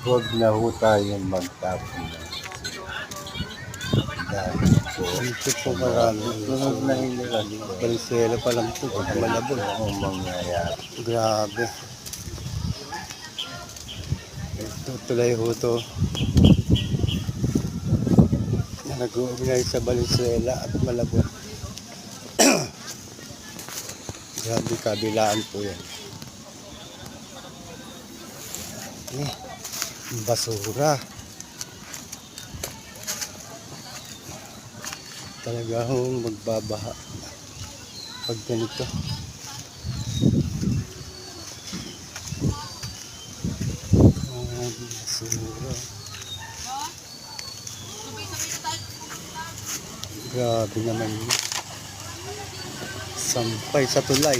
Huwag na ho tayong magtapon ng dahil po Dito po marami. sunod na henerasyon Balisela pa lang po. Malabon. ang mangyayari. Grabe. Ito tulay ho to. Na nag-uugnay sa Balisela at Malabon. Grabe, kabilaan po yan. Basura. Talaga hong magbabaha pag ganito. Basura. Grabe naman yun. Sampay sa tulay.